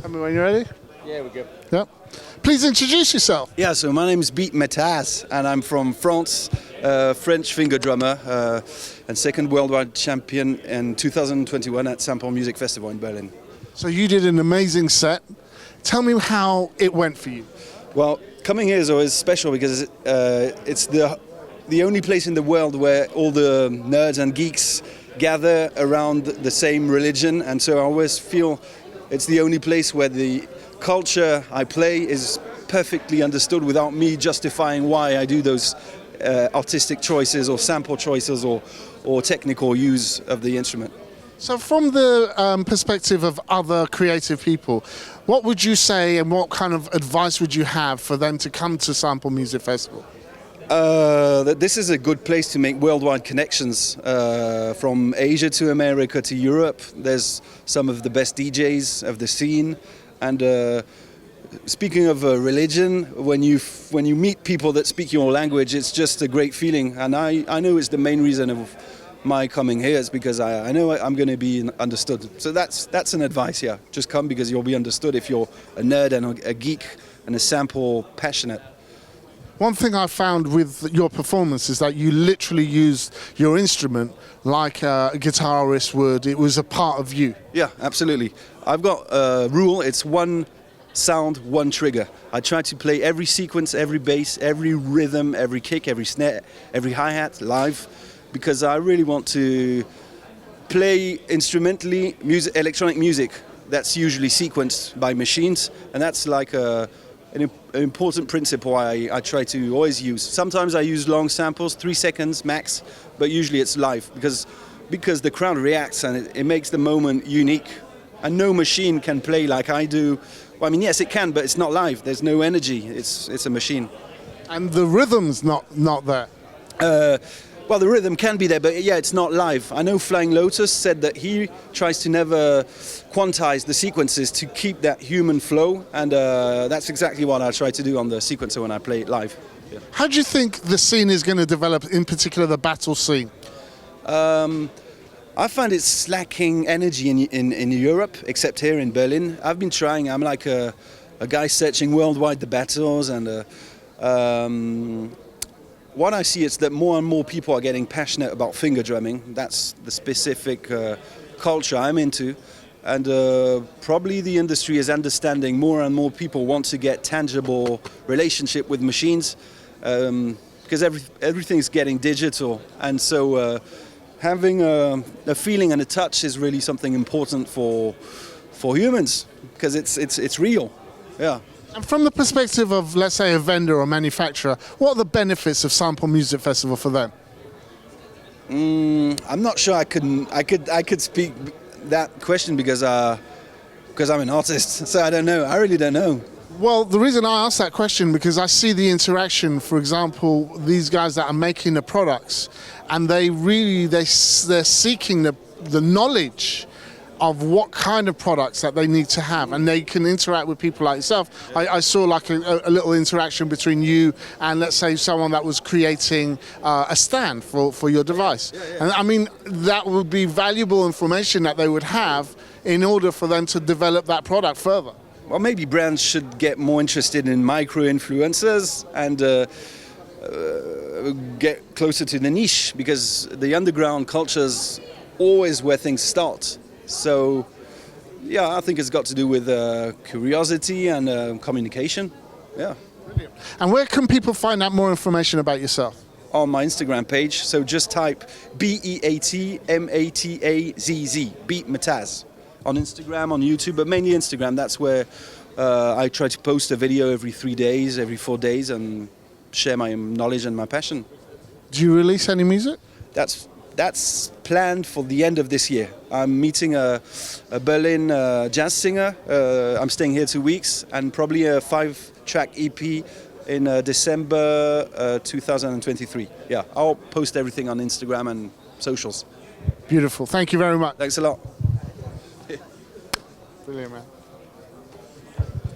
Tell me when you're ready. Yeah, we're good. Yep. Please introduce yourself. Yeah, so my name is Matazz, and I'm from France, French finger drummer, and second worldwide champion in 2021 at Sample Music Festival in Berlin. So you did an amazing set. Tell me how it went for you. Well, coming here is always special because it's the only place in the world where all the nerds and geeks gather around the same religion, and so I always feel it's the only place where the culture I play is perfectly understood without me justifying why I do those artistic choices or sample choices or technical use of the instrument. So from the perspective of other creative people, what would you say and what kind of advice would you have for them to come to Sample Music Festival? That this is a good place to make worldwide connections, from Asia to America to Europe. There's some of the best DJs of the scene, and speaking of religion, when you meet people that speak your language, it's just a great feeling. And I know it's the main reason of my coming here is because I know I'm going to be understood. So that's an advice. Yeah, just come because you'll be understood if you're a nerd and a geek and a sample passionate. One thing I found with your performance is that you literally used your instrument like a guitarist would. It was a part of you. Yeah, absolutely. I've got a rule. It's one sound, one trigger. I try to play every sequence, every bass, every rhythm, every kick, every snare, every hi-hat live, because I really want to play instrumentally electronic music that's usually sequenced by machines, and that's like an important principle I try to always use. Sometimes I use long samples, 3 seconds max, but usually it's live because the crowd reacts and it makes the moment unique. And no machine can play like I do. Well, I mean, yes, it can, but it's not live. There's no energy. It's a machine. And the rhythm's not there. Well, the rhythm can be there, but yeah, it's not live. I know Flying Lotus said that he tries to never quantize the sequences to keep that human flow, and that's exactly what I try to do on the sequencer when I play it live. Yeah. How do you think the scene is going to develop, in particular the battle scene? I find it's lacking energy in Europe, except here in Berlin. I've been trying. I'm like a guy searching worldwide the battles, and what I see is that more and more people are getting passionate about finger drumming. That's the specific culture I'm into. And probably the industry is understanding more and more people want to get tangible relationship with machines, because everything's getting digital. And so having a feeling and a touch is really something important for humans, because it's real. Yeah. And from the perspective of, let's say, a vendor or manufacturer, what are the benefits of Sample Music Festival for them? I'm not sure I could speak that question because I'm an artist, so I don't know. I really don't know. Well, the reason I ask that question because I see the interaction. For example, these guys that are making the products, and they're seeking the knowledge of what kind of products that they need to have, and they can interact with people like yourself. I saw like a little interaction between you and, let's say, someone that was creating a stand for your device. Yeah. And I mean, that would be valuable information that they would have in order for them to develop that product further. Well, maybe brands should get more interested in micro-influencers and get closer to the niche, because the underground culture's always where things start. So, yeah, I think it's got to do with curiosity and communication. Yeah. Brilliant. And where can people find out more information about yourself? On my Instagram page. So just type BEATMATAZZ, Beat Matazz, on Instagram, on YouTube, but mainly Instagram. That's where I try to post a video every 3 days, every 4 days, and share my knowledge and my passion. Do you release any music? That's planned for the end of this year. I'm meeting a Berlin jazz singer. I'm staying here 2 weeks, and probably a 5-track EP in December 2023. Yeah, I'll post everything on Instagram and socials. Beautiful. Thank you very much. Thanks a lot. Brilliant, man.